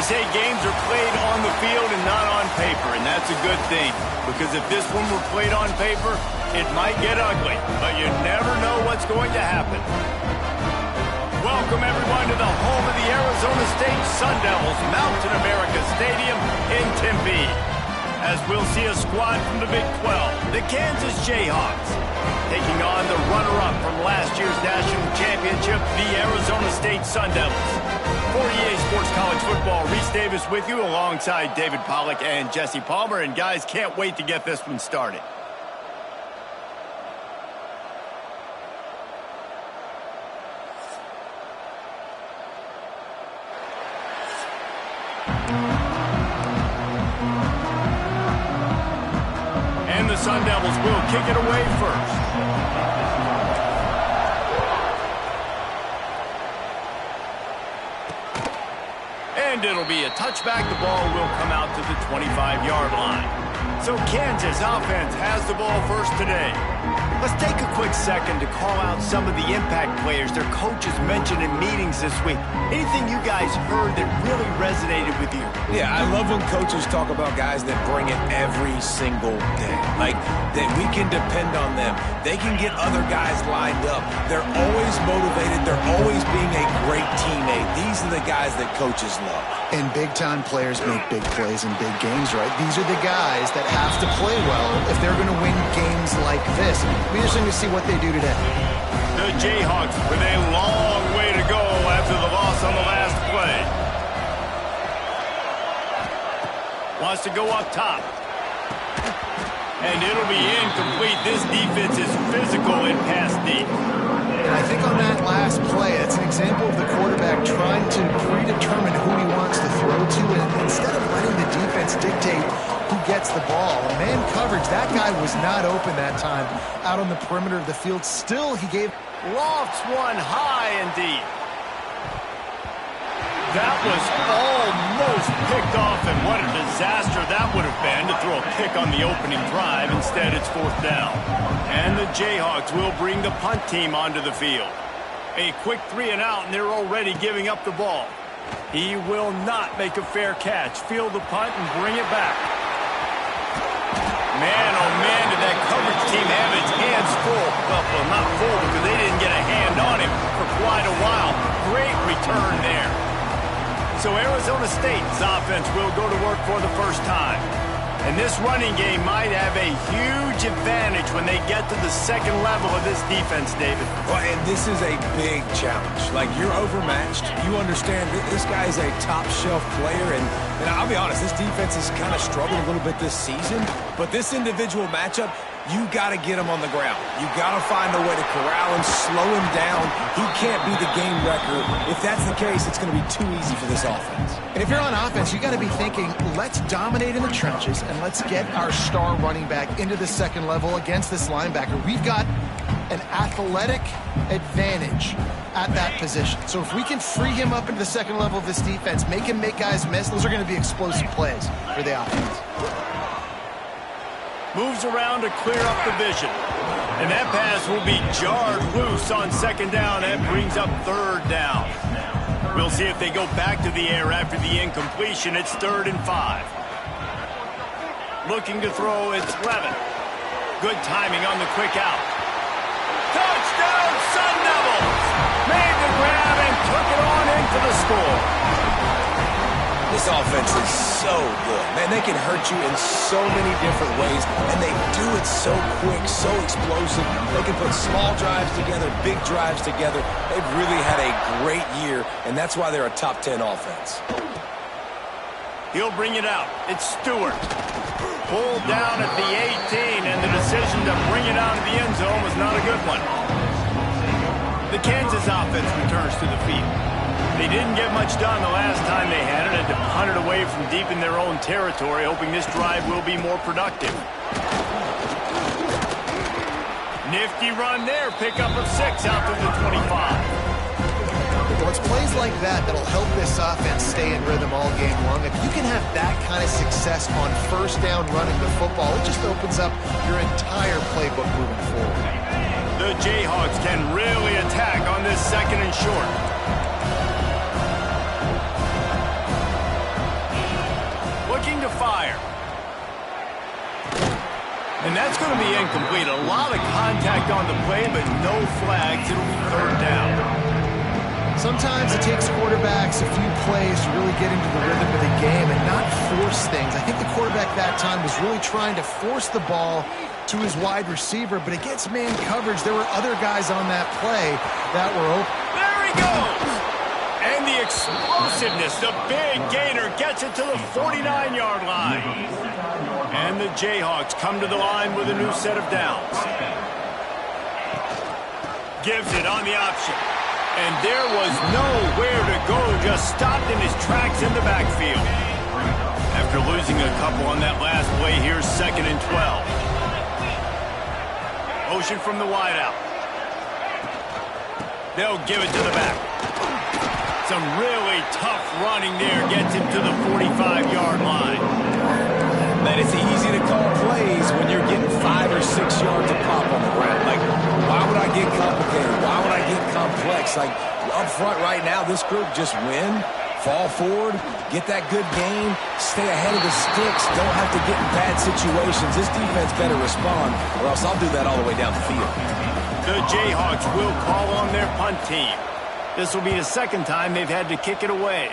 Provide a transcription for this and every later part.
They say games are played on the field and not on paper, and that's a good thing. Because if this one were played on paper, it might get ugly, but you never know what's going to happen. Welcome, everyone, to the home of the Arizona State Sun Devils, Mountain America Stadium in Tempe. As we'll see a squad from the Big 12, the Kansas Jayhawks, taking on the runner-up from last year's national championship, the Arizona State Sun Devils. For EA Sports College Football, Reese Davis with you alongside David Pollack and Jesse Palmer. And guys, can't wait to get this one started. And the Sun Devils will kick it away first. And it'll be a touchback. The ball will come out to the 25-yard line. So Kansas offense has the ball first today. Let's take a quick second to call out some of the impact players their coaches mentioned in meetings this week. Anything you guys heard that really resonated with you? Yeah, I love when coaches talk about guys that bring it every single day. Like, that we can depend on them. They can get other guys lined up. They're always motivated. They're always being a great teammate. These are the guys that coaches love. And big-time players make big plays in big games, right? These are the guys that have to play well if they're going to win games like this. It'll be interesting to see what they do today. The Jayhawks with a long way to go after the loss on the last play. Wants to go up top. And it'll be incomplete. This defense is physical in pass deep. And I think on that last play, it's an example of the quarterback trying to predetermine who he wants to throw to, and instead of letting the defense dictate who gets the ball. Man coverage, that guy was not open that time out on the perimeter of the field. Still, he gave... Lofts one high and deep. That was almost picked off, and what a disaster that would have been to throw a pick on the opening drive. Instead, it's fourth down. And the Jayhawks will bring the punt team onto the field. A quick 3-and-out, and they're already giving up the ball. He will not make a fair catch. Field the punt and bring it back. Man, oh man, did that coverage team have its hands full. Well, not full because they didn't get a hand on him for quite a while. Great return there. So Arizona State's offense will go to work for the first time. And this running game might have a huge advantage when they get to the second level of this defense, David. Well, and this is a big challenge. Like, you're overmatched. You understand that this guy is a top-shelf player, and I'll be honest, this defense has kind of struggled a little bit this season. But this individual matchup, you got to get him on the ground. You got to find a way to corral him, slow him down. He can't be the game wrecker. If that's the case, it's going to be too easy for this offense. And if you're on offense, you got to be thinking, let's dominate in the trenches and let's get our star running back into the second level against this linebacker. We've got an athletic advantage at that position. So if we can free him up into the second level of this defense, make him make guys miss, those are going to be explosive plays for the offense. Moves around to clear up the vision. And that pass will be jarred loose on second down. That brings up third down. We'll see if they go back to the air after the incompletion. It's 3rd and 5. Looking to throw, it's Levin. Good timing on the quick out. Touchdown, Sun Devils! Made the grab and took it on in for the score. This offense is so good. Man, they can hurt you in so many different ways, and they do it so quick, so explosive. They can put small drives together, big drives together. They've really had a great year, and that's why they're a top 10 offense. He'll bring it out. It's Stewart. Pulled down at the 18, and the decision to bring it out of the end zone was not a good one. The Kansas offense returns to the field. They didn't get much done the last time they had it, and to punt it away from deep in their own territory, hoping this drive will be more productive. Nifty run there, pickup of 6 out to the 25. Well, it's plays like that that'll help this offense stay in rhythm all game long. If you can have that kind of success on first down running the football, it just opens up your entire playbook moving forward. The Jayhawks can really attack on this 2nd and short. fire. And that's going to be incomplete. A lot of contact on the play, but no flags. It'll be third down. Sometimes it takes quarterbacks a few plays to really get into the rhythm of the game and not force things. I think the quarterback that time was really trying to force the ball to his wide receiver, but against man coverage, there were other guys on that play that were open. There he goes! And the explosiveness, the big gainer gets it to the 49-yard line. And the Jayhawks come to the line with a new set of downs. Gives it on the option. And there was nowhere to go, just stopped in his tracks in the backfield. After losing a couple on that last play, here's 2nd and 12. Motion from the wideout. They'll give it to the back. Some really tough running there gets him to the 45-yard line. Man, it's easy to call plays when you're getting 5 or 6 yards of pop on the ground. Like, why would I get complicated? Why would I get complex? Like, up front right now, this group just win, fall forward, get that good game, stay ahead of the sticks, don't have to get in bad situations. This defense better respond, or else I'll do that all the way down the field. The Jayhawks will call on their punt team. This will be the second time they've had to kick it away.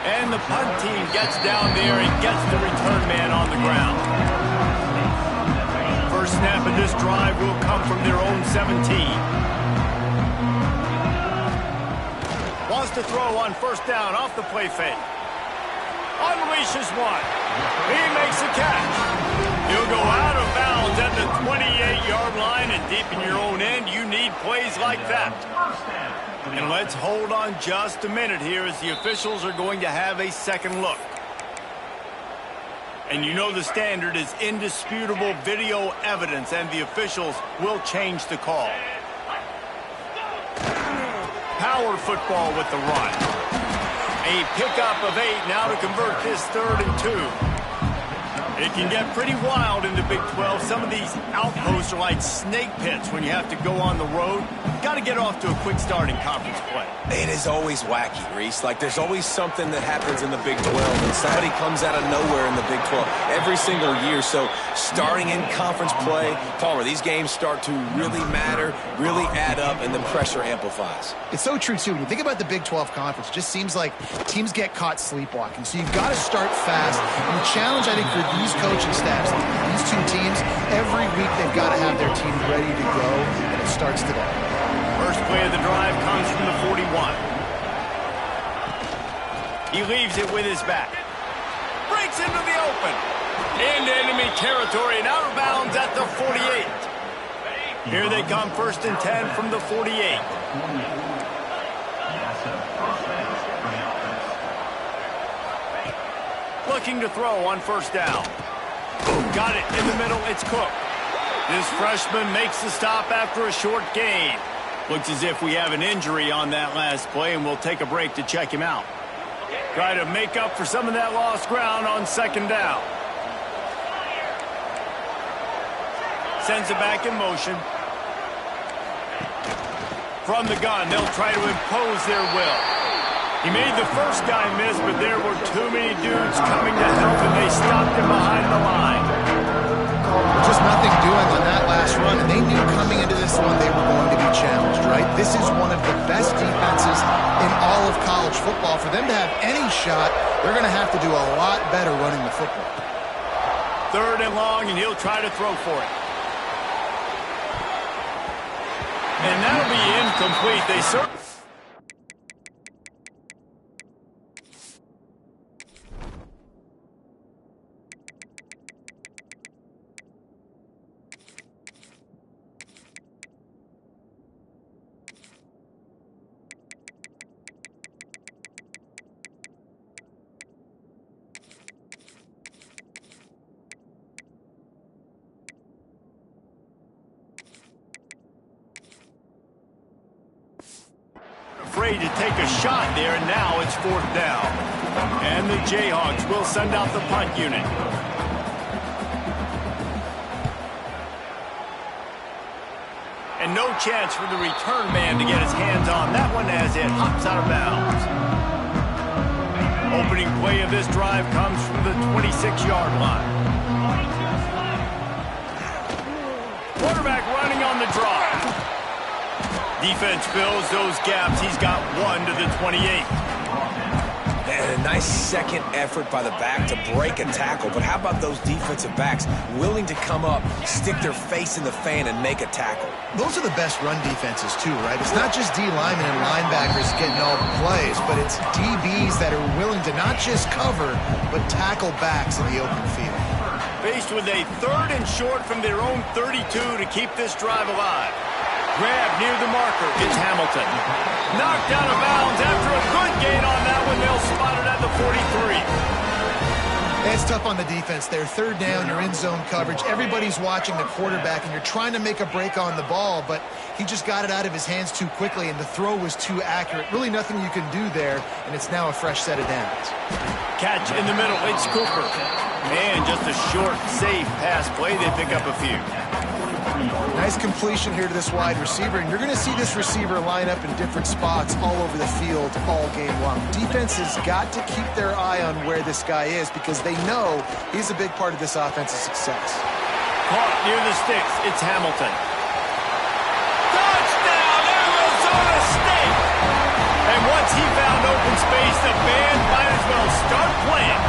And the punt team gets down there and gets the return man on the ground. First snap of this drive will come from their own 17. Wants to throw on first down off the play fake. Unleashes one. He makes a catch. He'll go out of bounds at the 28-yard line, and deep in your own end, you need plays like that. And let's hold on just a minute here as the officials are going to have a second look. And you know the standard is indisputable video evidence, and the officials will change the call. Power football with the run. A pickup of 8 now to convert this 3rd and 2. It can get pretty wild in the Big 12. Some of these outposts are like snake pits when you have to go on the road. Got to get off to a quick start in conference play. It is always wacky, Reese. Like, there's always something that happens in the Big 12, and somebody comes out of nowhere in the Big 12 every single year. So starting in conference play, Palmer, these games start to really matter, really add up, and the pressure amplifies. It's so true, too. When you think about the Big 12 Conference, it just seems like teams get caught sleepwalking. So you've got to start fast. And the challenge, I think, for these coaching staffs, these two teams, every week they've got to have their team ready to go, and it starts today. First play of the drive comes from the 41. He leaves it with his back. Breaks into the open. Into enemy territory and out of bounds at the 48. Here they come, 1st and 10 from the 48. Looking to throw on first down. Got it in the middle, it's Cook. This freshman makes the stop after a short gain. Looks as if we have an injury on that last play, and we'll take a break to check him out. Try to make up for some of that lost ground on 2nd down. Sends it back in motion. From the gun, they'll try to impose their will. He made the first guy miss, but there were too many dudes coming to help, and they stopped him behind the line. Just nothing doing on that last run, and they knew coming into this one they were going to be challenged, right? This is one of the best defenses in all of college football. For them to have any shot, they're going to have to do a lot better running the football. 3rd and long, and he'll try to throw for it. And that'll be incomplete. They certainly... afraid to take a shot there, and now it's 4th down. And the Jayhawks will send out the punt unit. And no chance for the return man to get his hands on that one as it hops out of bounds. Opening play of this drive comes from the 26-yard line. Quarterback running on the draw. Defense fills those gaps. He's got 1 to the 28. And a nice second effort by the back to break a tackle. But how about those defensive backs willing to come up, stick their face in the fan, and make a tackle? Those are the best run defenses, too, right? It's not just D linemen and linebackers getting all the plays, but it's DBs that are willing to not just cover, but tackle backs in the open field. Faced with a 3rd and short from their own 32 to keep this drive alive. Grab near the marker. It's Hamilton. Knocked out of bounds after a good gain on that one. They'll spot it at the 43. It's tough on the defense there. 3rd down, you're in zone coverage. Everybody's watching the quarterback, and you're trying to make a break on the ball, but he just got it out of his hands too quickly, and the throw was too accurate. Really nothing you can do there, and it's now a fresh set of downs. Catch in the middle. It's Cooper. And just a short, safe pass play. They pick up a few. Nice completion here to this wide receiver, and you're going to see this receiver line up in different spots all over the field all game long. Defense has got to keep their eye on where this guy is because they know he's a big part of this offense's success. Caught near the sticks. It's Hamilton. Touchdown, Arizona State! And once he found open space, the band might as well start playing.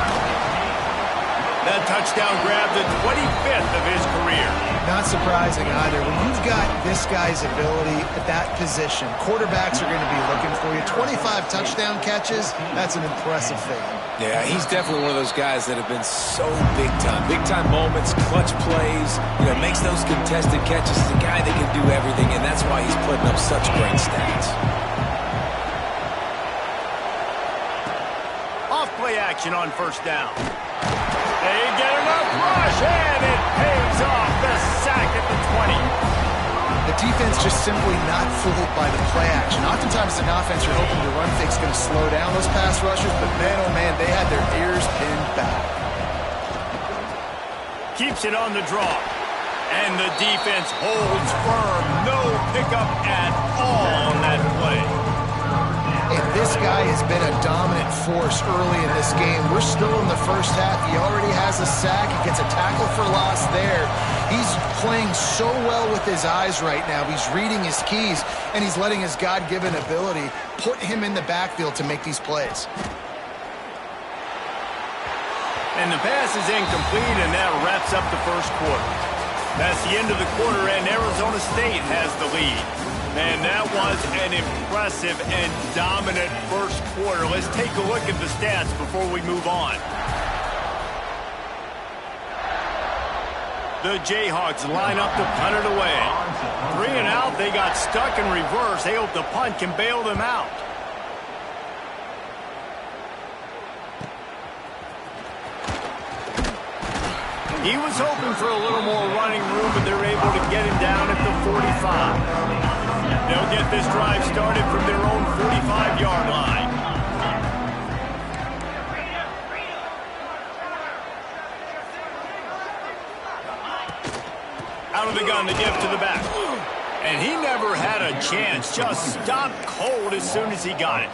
That touchdown grabbed the 25th of his career. Not surprising either. When you've got this guy's ability at that position, quarterbacks are going to be looking for you. 25 touchdown catches, that's an impressive thing. Yeah, he's definitely one of those guys that have been so big time. Big time moments, clutch plays, makes those contested catches. He's a guy that can do everything, and that's why he's putting up such great stats. Off play action on 1st down. They get enough rush, and it pays off. The sack at the 20. The defense just simply not fooled by the play action. Oftentimes, an offense you're hoping the run fake's going to slow down those pass rushers, but man, oh man, they had their ears pinned back. Keeps it on the draw. And the defense holds firm. No pickup at all on that play. And this guy has been a dominant force early in this game. We're still in the first half. He already has a sack. He gets a tackle for loss there. He's playing so well with his eyes right now. He's reading his keys, and he's letting his God-given ability put him in the backfield to make these plays. And the pass is incomplete, and that wraps up the first quarter. That's the end of the quarter, and Arizona State has the lead. Man, that was an impressive and dominant first quarter. Let's take a look at the stats before we move on. The Jayhawks line up to punt it away. 3 and out, they got stuck in reverse. They hope the punt can bail them out. He was hoping for a little more running room, but they're able to get him down at the 45. They'll get this drive started from their own 45-yard line. Out of the gun to give to the back. And he never had a chance. Just stopped cold as soon as he got it.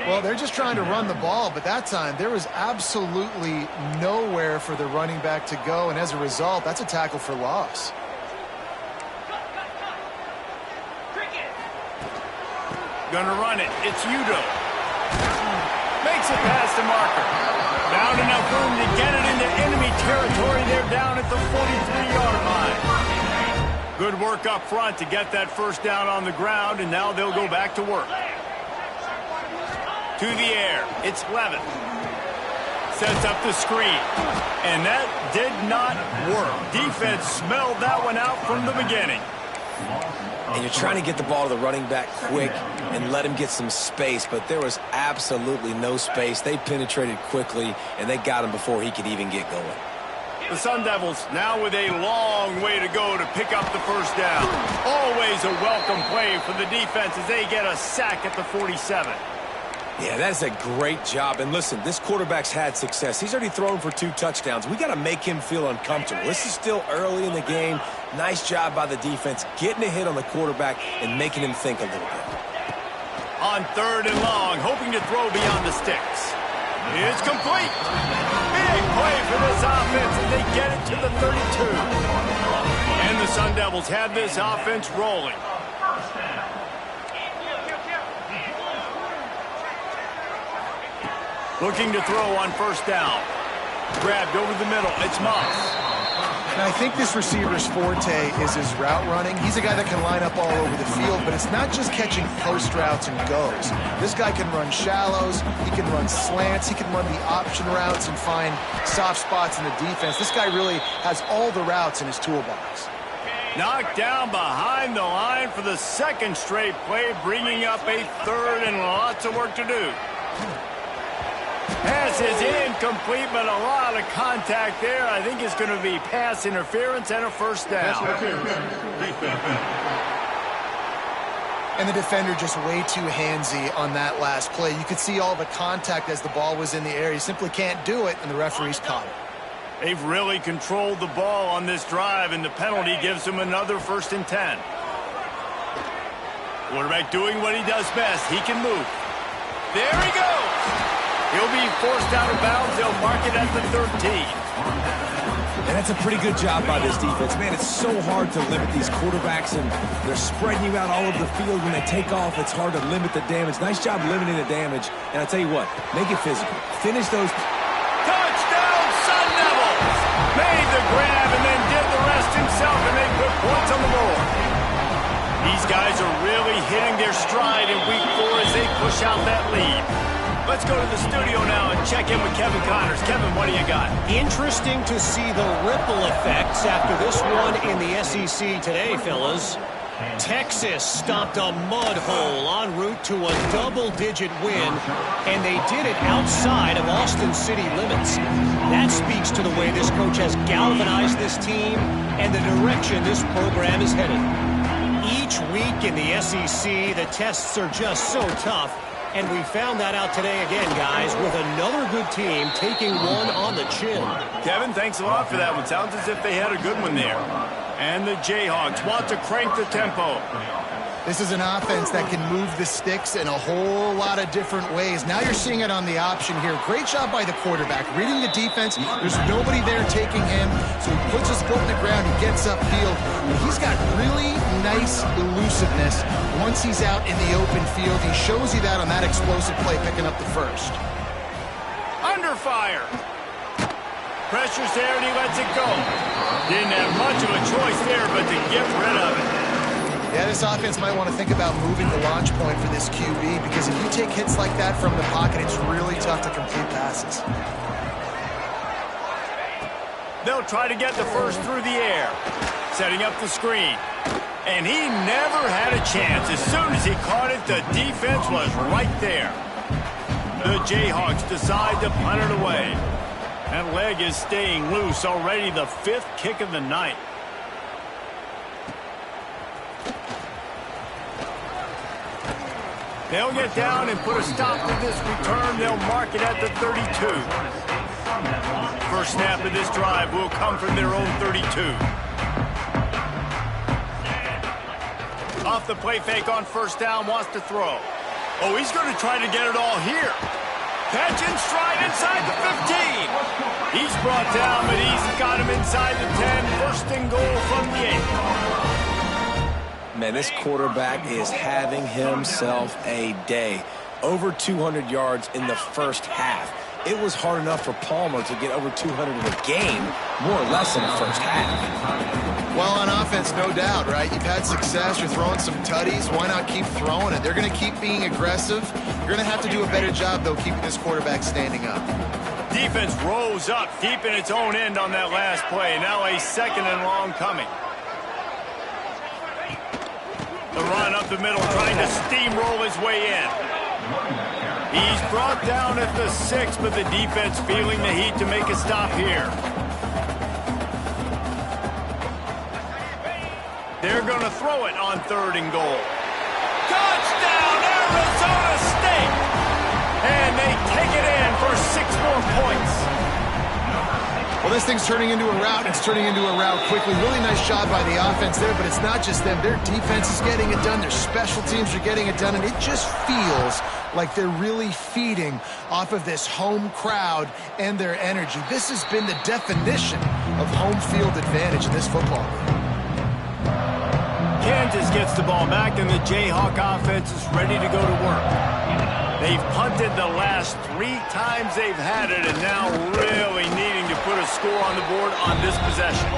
Well, they're just trying to run the ball, but that time there was absolutely nowhere for the running back to go, and as a result, that's a tackle for loss. Gonna run it. It's Udo. Makes it past the marker. Found enough room to get it into enemy territory. They're down at the 43-yard line. Good work up front to get that first down on the ground, and now they'll go back to work. To the air. It's Levin. Sets up the screen. And that did not work. Defense smelled that one out from the beginning. And you're trying to get the ball to the running back quick and let him get some space, but there was absolutely no space. They penetrated quickly, and they got him before he could even get going. The Sun Devils now with a long way to go to pick up the first down. Always a welcome play for the defense as they get a sack at the 47. Yeah, that's a great job. And listen, this quarterback's had success. He's already thrown for 2 touchdowns. We got to make him feel uncomfortable. This is still early in the game. Nice job by the defense, getting a hit on the quarterback and making him think a little bit. On 3rd and long, hoping to throw beyond the sticks. It's complete. Big play for this offense as they get it to the 32. And the Sun Devils have this offense rolling. Looking to throw on 1st down. Grabbed over the middle. It's Moss. And I think this receiver's forte is his route running. He's a guy that can line up all over the field, but it's not just catching post routes and goes. This guy can run shallows, he can run slants, he can run the option routes and find soft spots in the defense. This guy really has all the routes in his toolbox. Knocked down behind the line for the 2nd straight play, bringing up a 3rd and lots of work to do. Pass is incomplete, but a lot of contact there. I think it's going to be pass interference and a 1st down. And the defender just way too handsy on that last play. You could see all the contact as the ball was in the air. He simply can't do it, and the referees caught it. They've really controlled the ball on this drive, and the penalty gives them another 1st and 10. Quarterback doing what he does best. He can move. There he goes. He'll be forced out of bounds. They'll mark it at the 13. And that's a pretty good job by this defense. Man, it's so hard to limit these quarterbacks, and they're spreading you out all over the field. When they take off, it's hard to limit the damage. Nice job limiting the damage. And I tell you what, make it physical. Finish those. Touchdown, Sun Devils! Made the grab and then did the rest himself, and they put points on the board. These guys are really hitting their stride in week 4 as they push out that lead. Let's go to the studio now and check in with Kevin Connors. Kevin, what do you got? Interesting to see the ripple effects after this one in the SEC today, fellas. Texas stopped a mud hole en route to a double-digit win, and they did it outside of Austin city limits. That speaks to the way this coach has galvanized this team and the direction this program is headed. Each week in the SEC, the tests are just so tough. And we found that out today again, guys, with another good team taking one on the chin. Kevin, thanks a lot for that one. Sounds as if they had a good one there. And the Jayhawks want to crank the tempo. This is an offense that can move the sticks in a whole lot of different ways. Now you're seeing it on the option here. Great job by the quarterback. Reading the defense, there's nobody there taking him, so he puts his foot in the ground, he gets upfield. He's got really nice elusiveness once he's out in the open field. He shows you that on that explosive play, picking up the 1st. Under fire. Pressure's there, and he lets it go. Didn't have much of a choice there, but to get rid of it. Yeah, this offense might want to think about moving the launch point for this QB, because if you take hits like that from the pocket, it's really tough to complete passes. They'll try to get the 1st through the air. Setting up the screen. And he never had a chance. As soon as he caught it, the defense was right there. The Jayhawks decide to punt it away. That leg is staying loose. Already the 5th kick of the night. They'll get down and put a stop to this return. They'll mark it at the 32. First snap of this drive will come from their own 32. Off the play fake on 1st down, wants to throw. Oh, he's going to try to get it all here. Catch in stride inside the 15. He's brought down, but he's got him inside the 10. 1st and goal from the 8. Man, this quarterback is having himself a day. Over 200 yards in the 1st half. It was hard enough for Palmer to get over 200 in a game, more or less in the 1st half. Well, on offense, no doubt, right? You've had success. You're throwing some tutties. Why not keep throwing it? They're going to keep being aggressive. You're going to have to do a better job, though, keeping this quarterback standing up. Defense rose up deep in its own end on that last play. Now a 2nd and long coming. The run up the middle, trying to steamroll his way in. He's brought down at the 6, but the defense feeling the heat to make a stop here. They're going to throw it on 3rd and goal. Touchdown, Arizona State! And they take it in for 6 more points. Well, this thing's turning into a rout. It's turning into a rout quickly. Really nice job by the offense there, but it's not just them. Their defense is getting it done. Their special teams are getting it done, and it just feels like they're really feeding off of this home crowd and their energy. This has been the definition of home field advantage in this football game. Kansas gets the ball back, and the Jayhawk offense is ready to go to work. They've punted the last 3 times they've had it, and now really needing to put a score on the board on this possession.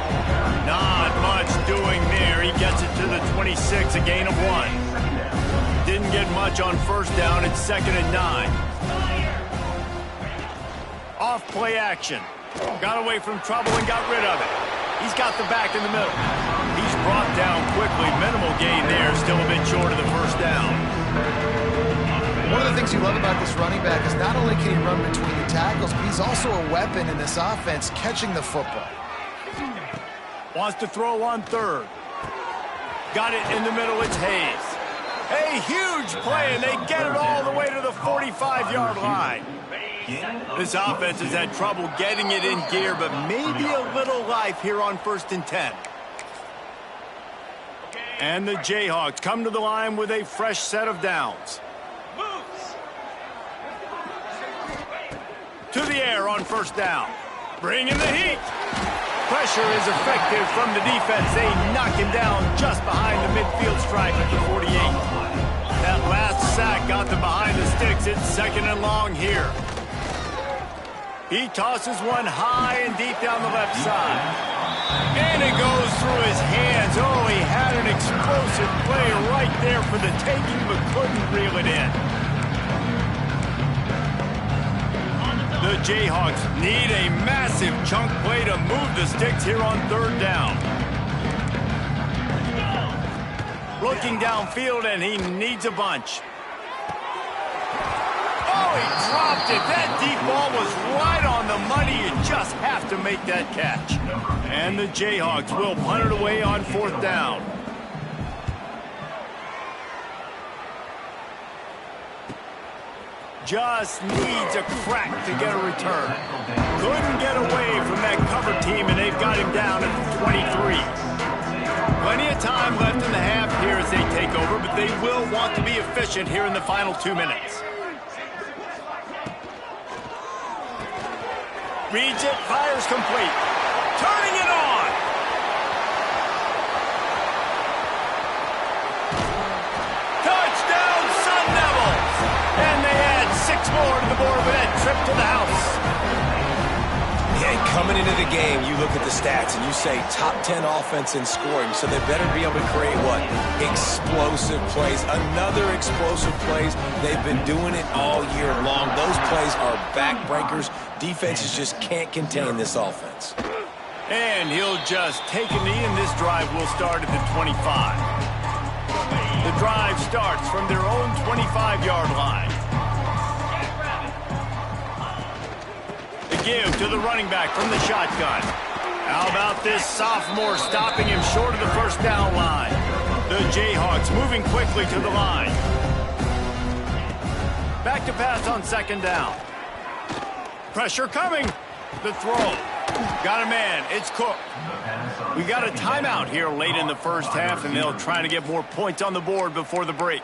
Not much doing there. He gets it to the 26, a gain of 1. Didn't get much on first down. It's 2nd and 9. Off play action. Got away from trouble and got rid of it. He's got the back in the middle. He's brought down quickly. Minimal gain there. Still a bit short of the first down. One of the things you love about this running back is not only can he run between the tackles, but he's also a weapon in this offense catching the football. Wants to throw on 3rd. Got it in the middle. It's Hayes. A huge play, and they get it all the way to the 45-yard line. This offense has had trouble getting it in gear, but maybe a little life here on 1st and 10. And the Jayhawks come to the line with a fresh set of downs. To the air on 1st down. Bring in the heat. Pressure is effective from the defense. They knock him down just behind the midfield stripe at the 48. That last sack got them behind the sticks. It's 2nd and long here. He tosses one high and deep down the left side. And it goes through his hands. Oh, he had an explosive play right there for the taking, but couldn't reel it in. The Jayhawks need a massive chunk play to move the sticks here on 3rd down. Looking downfield, and he needs a bunch. Oh, he dropped it. That deep ball was right on the money. You just have to make that catch. And the Jayhawks will punt it away on 4th down. Just needs a crack to get a return. Couldn't get away from that cover team, and they've got him down at the 23. Plenty of time left in the half here as they take over, but they will want to be efficient here in the final 2 minutes. Reads it, fires complete. Turning it on. Touchdown, Sun Devils! And they add 6 more to the board with that trip to the house. Yeah, coming into the game, you look at the stats and you say top 10 offense in scoring, so they better be able to create what? Explosive plays. Another explosive plays. They've been doing it all year long. Those plays are backbreakers. Defenses just can't contain this offense. And he'll just take a knee, and this drive will start at the 25. The drive starts from their own 25-yard line. The give to the running back from the shotgun. How about this sophomore stopping him short of the 1st down line? The Jayhawks moving quickly to the line. Back to pass on 2nd down. Pressure coming. The throw. Got a man. It's Cook. We got a timeout here late in the first half, and they'll try to get more points on the board before the break.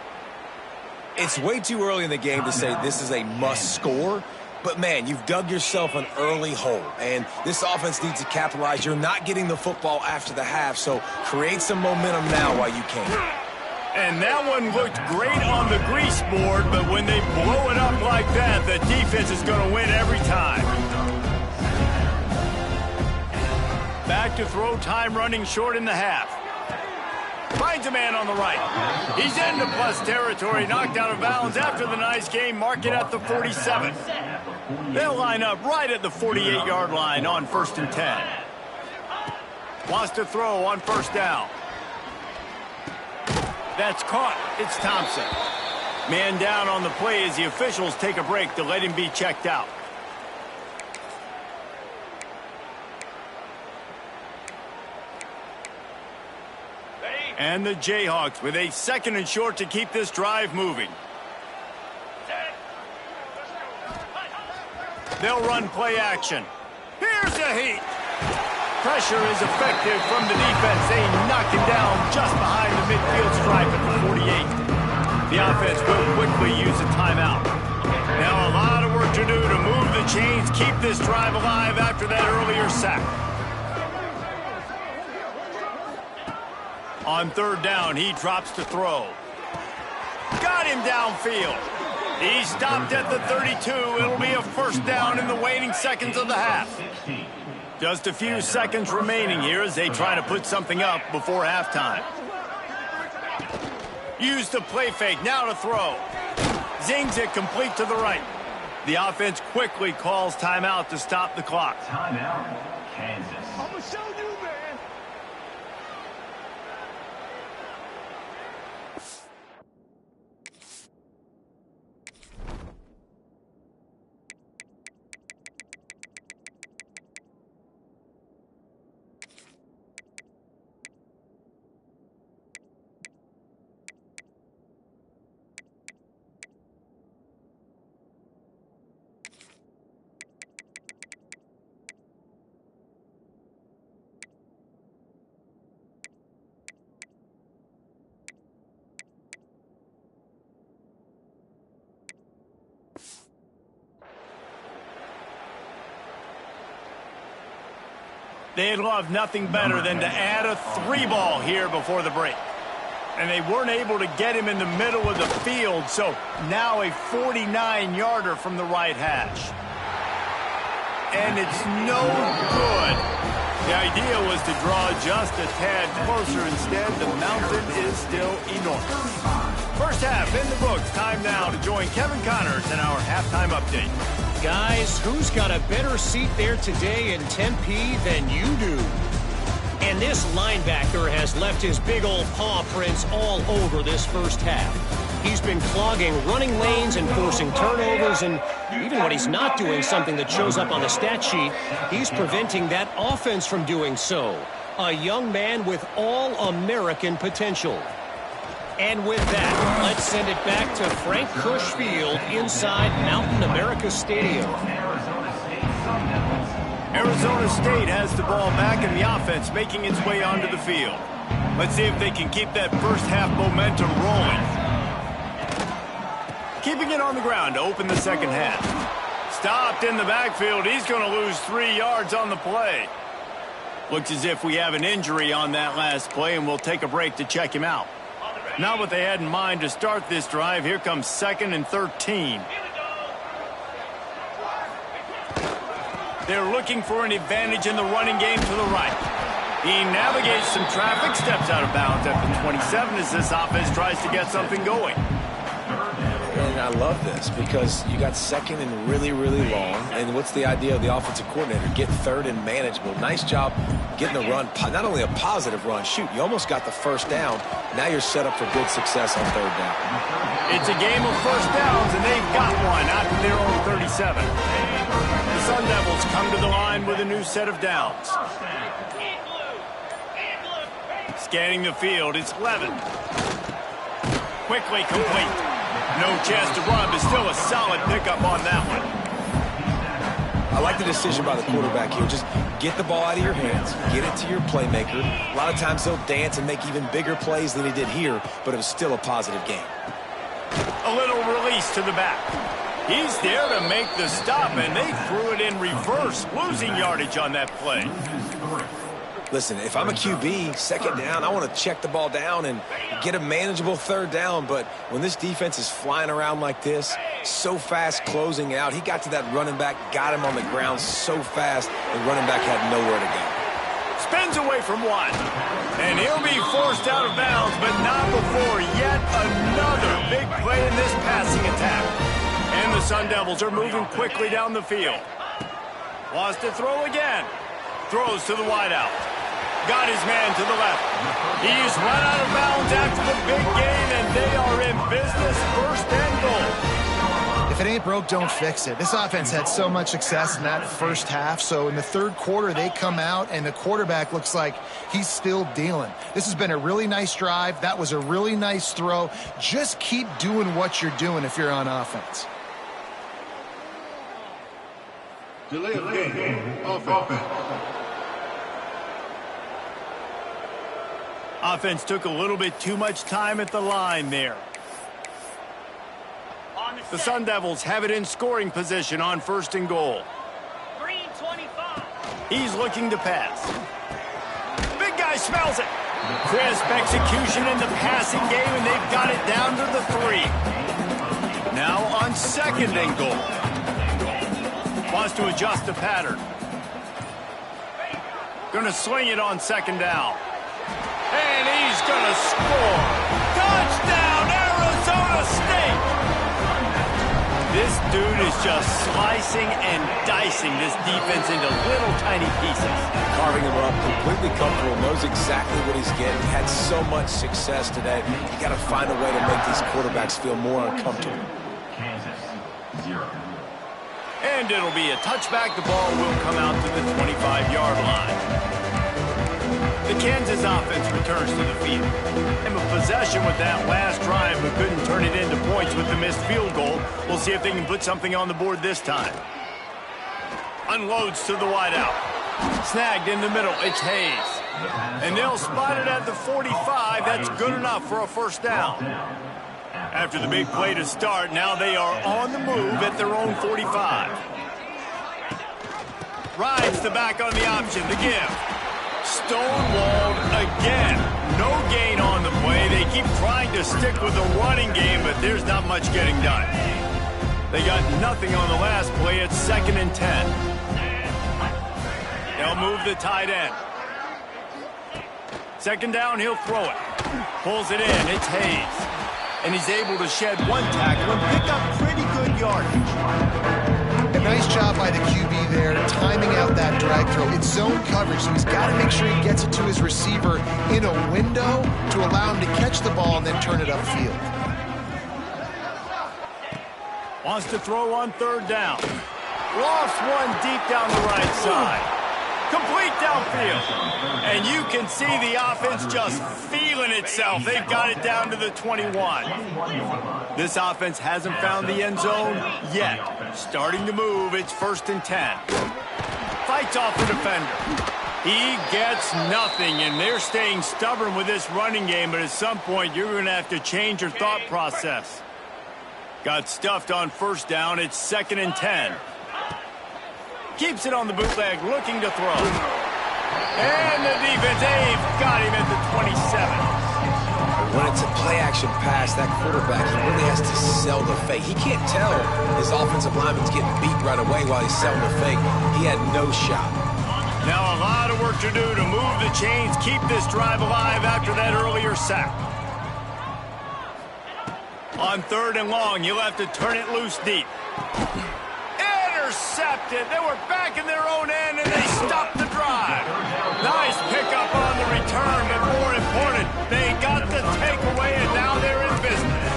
It's way too early in the game to say this is a must score, but man, you've dug yourself an early hole, and this offense needs to capitalize. You're not getting the football after the half, so create some momentum now while you can. And that one looked great on the grease board, but when they blow it up like that, the defense is going to win every time. Back to throw time, running short in the half. Finds a man on the right. He's into plus territory, knocked out of bounds after the nice game. Mark it at the 47. They'll line up right at the 48-yard line on 1st and 10. Wants to throw on 1st down. That's caught. It's Thompson. Man down on the play as the officials take a break to let him be checked out. And the Jayhawks with a 2nd and short to keep this drive moving. They'll run play action. Here's the heat. pressure is effective from the defense. They knock him down just behind the midfield stripe at the 48. The offense will quickly use a timeout. Now a lot of work to do to move the chains, keep this drive alive after that earlier sack. On third down, he drops to throw. Got him downfield. He stopped at the 32. It'll be a first down in the waning seconds of the half. Just a few seconds remaining here as they try to put something up before halftime. Use the play fake, now to throw. Zings it complete to the right. The offense quickly calls timeout to stop the clock. Timeout, Kansas. I'm gonna show you, man. They'd love nothing better than to add a 3-ball here before the break. And they weren't able to get him in the middle of the field, so now a 49-yarder from the right hash. And it's no good. The idea was to draw just a tad closer. Instead, the mountain is still enormous. First half in the books. Time now to join Kevin Connors in our halftime update. Guys, who's got a better seat there today in Tempe than you do? And this linebacker has left his big old paw prints all over this first half. He's been clogging running lanes and forcing turnovers, and even when he's not doing something that shows up on the stat sheet, he's preventing that offense from doing so. A young man with all-American potential. And with that, let's send it back to Frank Kush Field inside Mountain America Stadium. Arizona State has the ball back in the offense, making its way onto the field. Let's see if they can keep that first half momentum rolling. Keeping it on the ground to open the second half. Stopped in the backfield. He's going to lose 3 yards on the play. Looks as if we have an injury on that last play, and we'll take a break to check him out. Not what they had in mind to start this drive. Here comes 2nd and 13. They're looking for an advantage in the running game to the right. He navigates some traffic, steps out of bounds at the 27 as this offense tries to get something going. And I love this because you got 2nd and really, really long. And what's the idea of the offensive coordinator? Get 3rd and manageable. Nice job getting a run, not only a positive run. Shoot, you almost got the first down. Now you're set up for good success on 3rd down. It's a game of first downs, and they've got one out to their own 37. The Sun Devils come to the line with a new set of downs. Scanning the field, it's Levin. Quickly complete. No chance to run, but still a solid pickup on that one. I like the decision by the quarterback here. Just get the ball out of your hands, get it to your playmaker. A lot of times they'll dance and make even bigger plays than he did here, but it was still a positive game. A little release to the back. He's there to make the stop, and they threw it in reverse, losing yardage on that play. Listen, if I'm a QB, 2nd down, I want to check the ball down and get a manageable 3rd down. But when this defense is flying around like this, so fast closing out, he got to that running back, got him on the ground so fast, the running back had nowhere to go. Spins away from one. And he'll be forced out of bounds, but not before yet another big play in this passing attack. And the Sun Devils are moving quickly down the field. Wants to throw again. Throws to the wideout. Got his man to the left. He's run out of bounds after the big gain, and they are in business, 1st and goal. If it ain't broke, don't fix it. This offense had so much success in that first half, so in the 3rd quarter, they come out, and the quarterback looks like he's still dealing. This has been a really nice drive. That was a really nice throw. Just keep doing what you're doing if you're on offense. Delay of game. Offense. Offense took a little bit too much time at the line there. The Sun Devils have it in scoring position on 1st and goal. Green 25. He's looking to pass. Big guy smells it. Crisp execution in the passing game, and they've got it down to the 3. Now on 2nd and goal. Wants to adjust the pattern. Going to swing it on 2nd down. And he's going to score. Touchdown, Arizona State! This dude is just slicing and dicing this defense into little tiny pieces. Carving him up, completely comfortable, knows exactly what he's getting. Had so much success today. You got to find a way to make these quarterbacks feel more uncomfortable. Kansas, 0. And it'll be a touchback. The ball will come out to the 25-yard line. The Kansas offense returns to the field. Time of possession with that last drive, but couldn't turn it into points with the missed field goal. We'll see if they can put something on the board this time. Unloads to the wideout. Snagged in the middle. It's Hayes. And they'll spot it at the 45. That's good enough for a 1st down. After the big play to start, now they are on the move at their own 45. Rides the back on the option. The give. Stonewalled again. No gain on the play. They keep trying to stick with the running game, but there's not much getting done. They got nothing on the last play. It's 2nd and 10. They'll move the tight end. 2nd down, he'll throw it. Pulls it in. It's Hayes. And he's able to shed 1 tackle and pick up pretty good yardage. A nice job by the QB there, timing out that drag throw. It's zone coverage, so he's got to make sure he gets it to his receiver in a window to allow him to catch the ball and then turn it upfield. Wants to throw on 3rd down. Lofts one deep down the right side. Complete downfield. And you can see the offense just feeling itself. They've got it down to the 21. This offense hasn't found the end zone yet. Starting to move, it's 1st and 10. Fights off the defender. He gets nothing, and they're staying stubborn with this running game, but at some point, you're going to have to change your thought process. Got stuffed on 1st down. It's 2nd and 10. Keeps it on the bootleg, looking to throw. And the defense, they've got him at the 27. When it's a play-action pass, that quarterback, he really has to sell the fake. He can't tell his offensive lineman's getting beat right away while he's selling the fake. He had no shot. Now a lot of work to do to move the chains, keep this drive alive after that earlier sack. On 3rd and long, you'll have to turn it loose deep. Intercepted. They were back in their own end, and they stopped the drive. Nice pickup on the return, but more important, they got the takeaway, and now they're in business.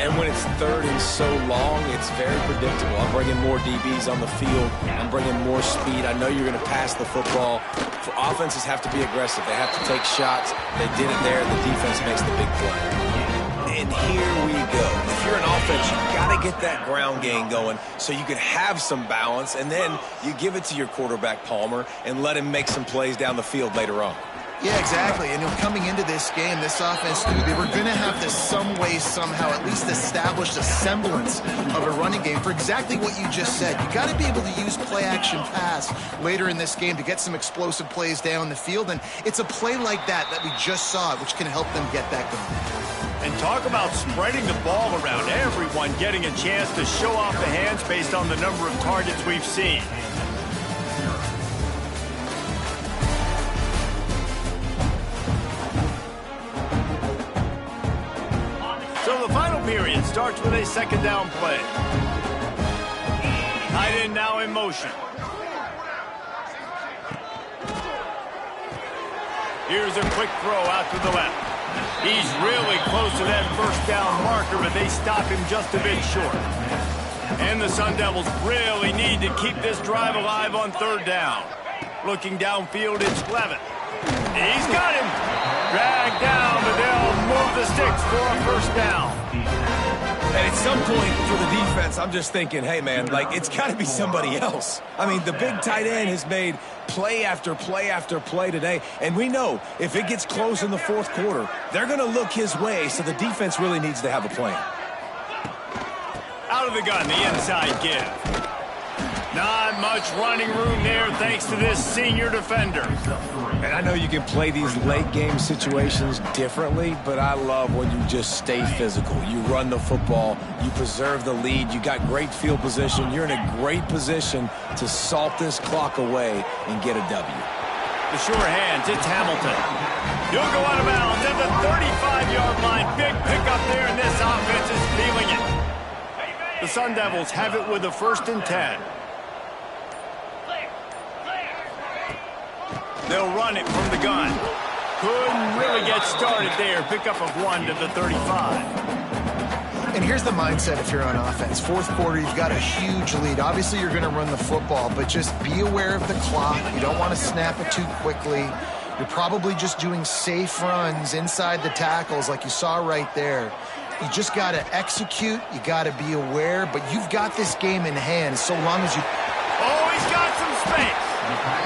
And when it's 3rd and so long, it's very predictable. I'm bringing more DBs on the field. I'm bringing more speed. I know you're going to pass the football. For offenses have to be aggressive. They have to take shots. They did it there. The defense makes the big play. And here we go. If you're an offense, you've got to get that ground game going so you can have some balance, and then you give it to your quarterback, Palmer, and let him make some plays down the field later on. Yeah, exactly. And coming into this game, this offense knew they were going to have to some way, somehow, at least establish a semblance of a running game for exactly what you just said. You got to be able to use play-action pass later in this game to get some explosive plays down the field. And it's a play like that we just saw, which can help them get that going. And talk about spreading the ball around. Everyone getting a chance to show off the hands based on the number of targets we've seen. So the final period starts with a 2nd down play. Tight end now in motion. Here's a quick throw out to the left. He's really close to that 1st down marker, but they stop him just a bit short. And the Sun Devils really need to keep this drive alive on 3rd down. Looking downfield, it's Levin. He's got him. Dragged down, but they'll move the sticks for a 1st down. And At some point for the defense, I'm just thinking, hey, man, like, it's got to be somebody else. I mean, the big tight end has made play after play after play today, and we know if it gets close in the fourth quarter, they're going to look his way, so the defense really needs to have a plan. Out of the gun, the inside give. Not much running room there thanks to this senior defender. And I know you can play these late game situations differently, but I love when you just stay physical. You run the football, you preserve the lead, you got great field position, you're in a great position to salt this clock away and get a W. The sure hands, it's Hamilton. He'll go out of bounds at the 35-yard line. Big pickup there, and this offense is feeling it. The Sun Devils have it with a 1st and 10. They'll run it from the gun. Couldn't really get started there. Pickup of 1 to the 35. And here's the mindset if you're on offense. Fourth quarter, you've got a huge lead. Obviously, you're going to run the football, but just be aware of the clock. You don't want to snap it too quickly. You're probably just doing safe runs inside the tackles like you saw right there. You just got to execute. You got to be aware, but you've got this game in hand so long as you... Oh, he's got some space.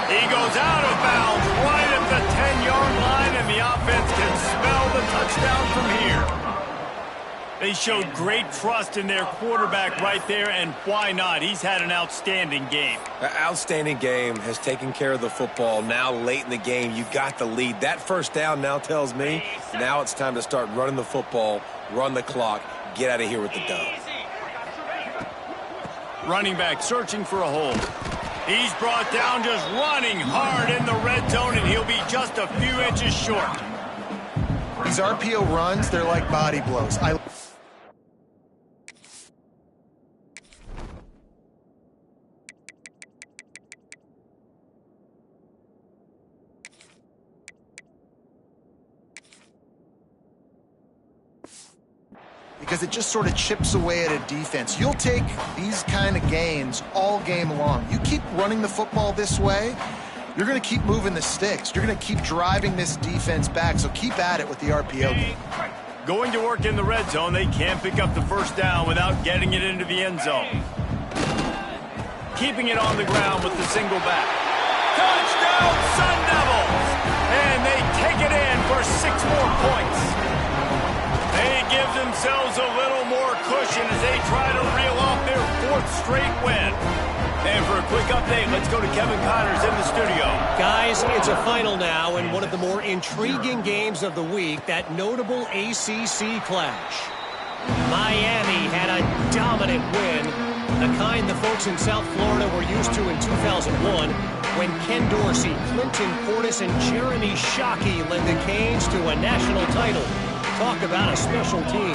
He goes out of bounds right at the 10-yard line, and the offense can smell the touchdown from here. They showed great trust in their quarterback right there, and why not? He's had an outstanding game. An outstanding game, has taken care of the football. Now late in the game, you got the lead. That first down now tells me now it's time to start running the football, run the clock, get out of here with the dub. Running back searching for a hole. He's brought down just running hard in the red zone, and he'll be just a few inches short. These RPO runs, they're like body blows. Because it just sort of chips away at a defense. You'll take these kind of gains all game long. You keep running the football this way, you're going to keep moving the sticks. You're going to keep driving this defense back, so keep at it with the RPO game. Going to work in the red zone, they can't pick up the first down without getting it into the end zone. Keeping it on the ground with the single back. Touchdown, Sun Devils! And they take it in for 6 more points. They give themselves a little more cushion as they try to reel off their 4th straight win. And for a quick update, let's go to Kevin Connors in the studio. Guys, it's a final now in one of the more intriguing games of the week, that notable ACC clash. Miami had a dominant win, the kind the folks in South Florida were used to in 2001 when Ken Dorsey, Clinton Portis, and Jeremy Shockey led the Canes to a national title. Talk about a special team.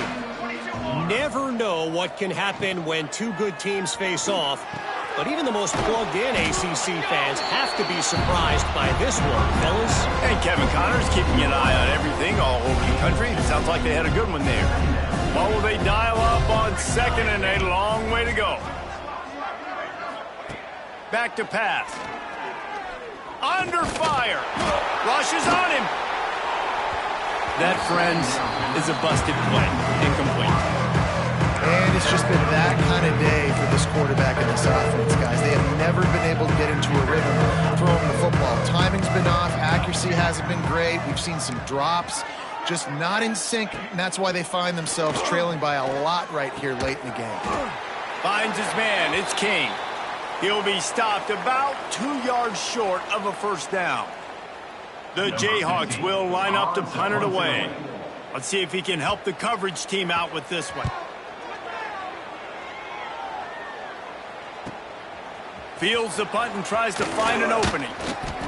Never know what can happen when 2 good teams face off, but even the most plugged-in ACC fans have to be surprised by this one, fellas. And Kevin Connors keeping an eye on everything all over the country. It sounds like they had a good one there. What will they dial up on 2nd and a long way to go? Back to pass. Under fire. Rushes on him. That, friends, is a busted play. Incomplete. And it's just been that kind of day for this quarterback and this offense, guys. They have never been able to get into a rhythm throwing the football. Timing's been off. Accuracy hasn't been great. We've seen some drops. Just not in sync, and that's why they find themselves trailing by a lot right here late in the game. Finds his man. It's King. He'll be stopped about 2 yards short of a first down. The Jayhawks will line up to punt it away. Let's see if he can help the coverage team out with this one. Fields the punt and tries to find an opening.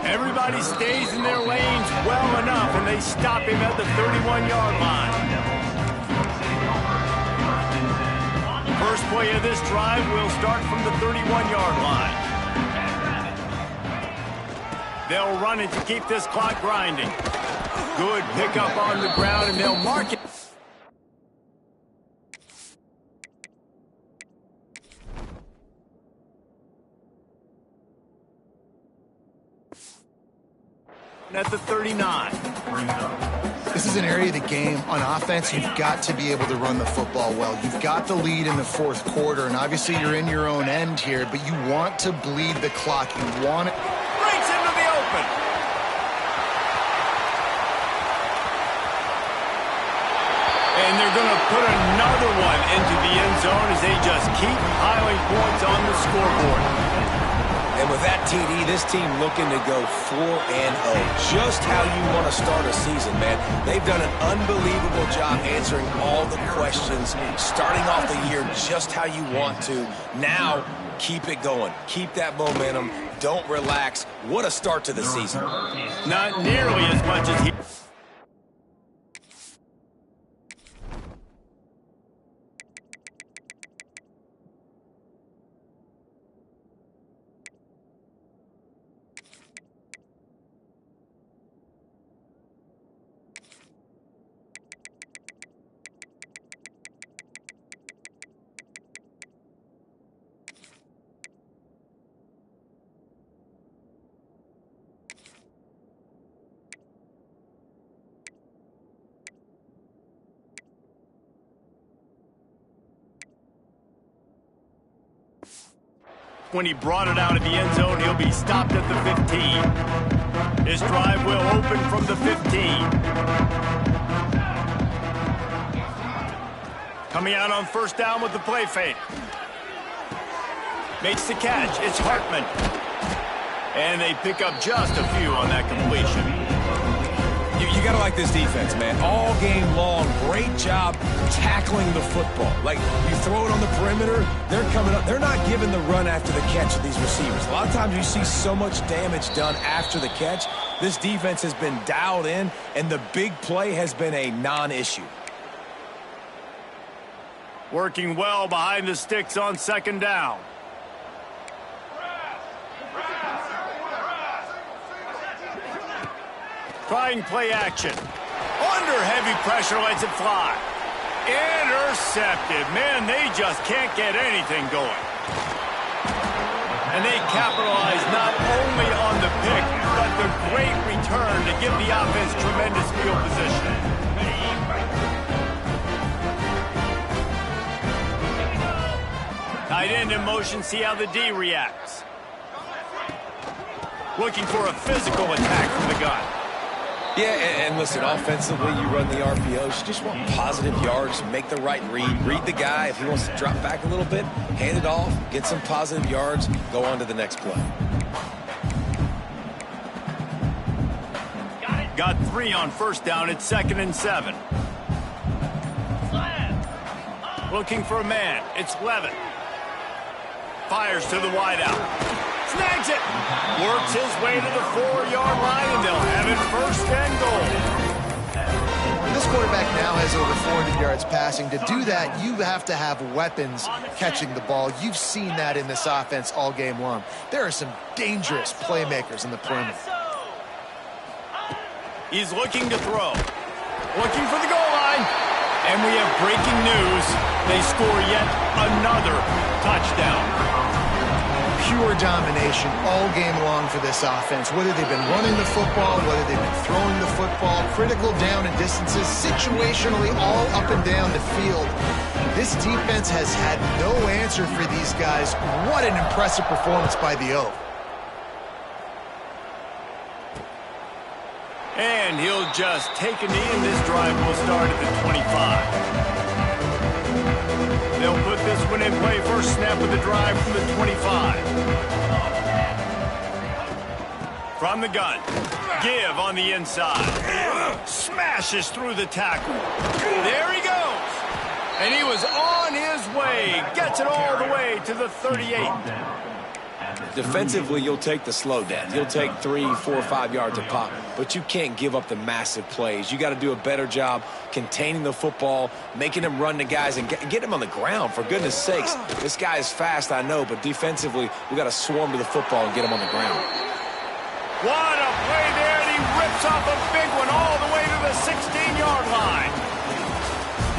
Everybody stays in their lanes well enough, and they stop him at the 31-yard line. First play of this drive will start from the 31-yard line. They'll run it to keep this clock grinding. Good pickup on the ground, and they'll mark it. At the 39. This this is an area of the game on offense you've got to be able to run the football well. You've got the lead in the fourth quarter, and obviously you're in your own end here, but you want to bleed the clock. You want it. Breaks into the open. And they're going to put another one into the end zone as they just keep piling points on the scoreboard. And with that TD, this team looking to go 4-0. Just how you want to start a season, man. They've done an unbelievable job answering all the questions, starting off the year just how you want to. Now, keep it going. Keep that momentum. Don't relax. What a start to the season. Not nearly as much as he... When he brought it out of the end zone, he'll be stopped at the 15. His drive will open from the 15. Coming out on first down with the play fake. Makes the catch. It's Hartman. And they pick up just a few on that completion. You got to like this defense, man. All game long, great job tackling the football. Like, you throw it on the perimeter, they're coming up. They're not giving the run after the catch of these receivers. A lot of times you see so much damage done after the catch. This defense has been dialed in, and the big play has been a non-issue. Working well behind the sticks on second down. Trying play action. Under heavy pressure, lets it fly. Intercepted. Man, they just can't get anything going. And they capitalize not only on the pick, but the great return to give the offense tremendous field position. Tight end in motion, see how the D reacts. Looking for a physical attack from the gun. Yeah, and listen, offensively, you run the RPOs. You just want positive yards, make the right read. Read the guy. If he wants to drop back a little bit, hand it off, get some positive yards, go on to the next play. Got 3 on first down. It's 2nd and 7. Looking for a man. It's Levin. Fires to the wideout. Snags it. Works his way to the 4-yard line, and they'll have it 1st and goal. This quarterback now has over 400 yards passing. To do that, you have to have weapons catching the ball. You've seen that in this offense all game long. There are some dangerous playmakers in the perimeter. He's looking to throw. Looking for the goal line. And we have breaking news. They score yet another touchdown. Pure domination all game long for this offense. Whether they've been running the football, whether they've been throwing the football, critical down and distances, situationally all up and down the field. This defense has had no answer for these guys. What an impressive performance by the O. And he'll just take a knee, and this drive will start at the 25. They'll put this one in play. First snap of the drive from the 25. From the gun. Give on the inside. Smashes through the tackle. There he goes. And he was on his way. Gets it all the way to the 38. Defensively, you'll take the slow down. You'll take 3, 4, 5 yards a pop, but you can't give up the massive plays. You got to do a better job containing the football, making him run the guys, and get him on the ground. For goodness sakes, this guy is fast, I know, but defensively, we got to swarm to the football and get him on the ground. What a play there, and he rips off a big one all the way to the 16-yard line.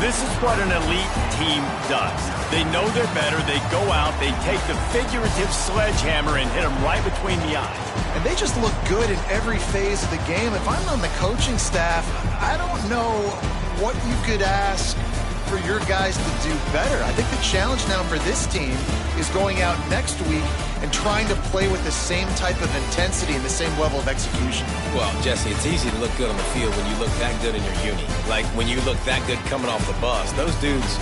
This is what an elite team does. They know they're better. They go out, they take the figurative sledgehammer and hit them right between the eyes. And they just look good in every phase of the game. If I'm on the coaching staff, I don't know what you could ask for your guys to do better. I think the challenge now for this team is going out next week and trying to play with the same type of intensity and the same level of execution. Well, Jesse, it's easy to look good on the field when you look that good in your uni. Like when you look that good coming off the bus. Those dudes